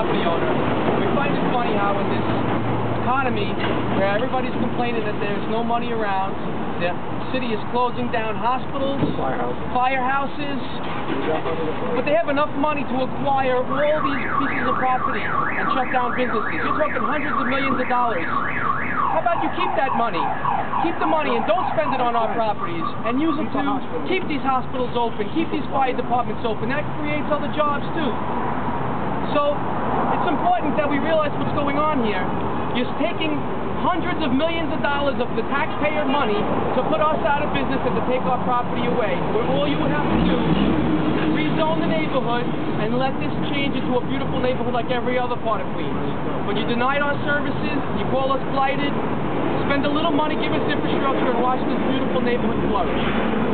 property owner. We find it funny how in this economy where everybody's complaining that there's no money around, the city is closing down hospitals, firehouses, but they have enough money to acquire all these pieces of property and shut down businesses. You're talking hundreds of millions of dollars. How about you keep that money? Keep the money and don't spend it on our properties and use it to keep these hospitals open, keep these fire departments open. That creates other jobs too. So it's important that we realize what's going on here. You're taking hundreds of millions of dollars of the taxpayer money to put us out of business and to take our property away. Where all you would have to do is rezone the neighborhood and let this change into a beautiful neighborhood like every other part of Queens. But you denied our services, you call us blighted, spend a little money, give us infrastructure, and watch this beautiful neighborhood flourish.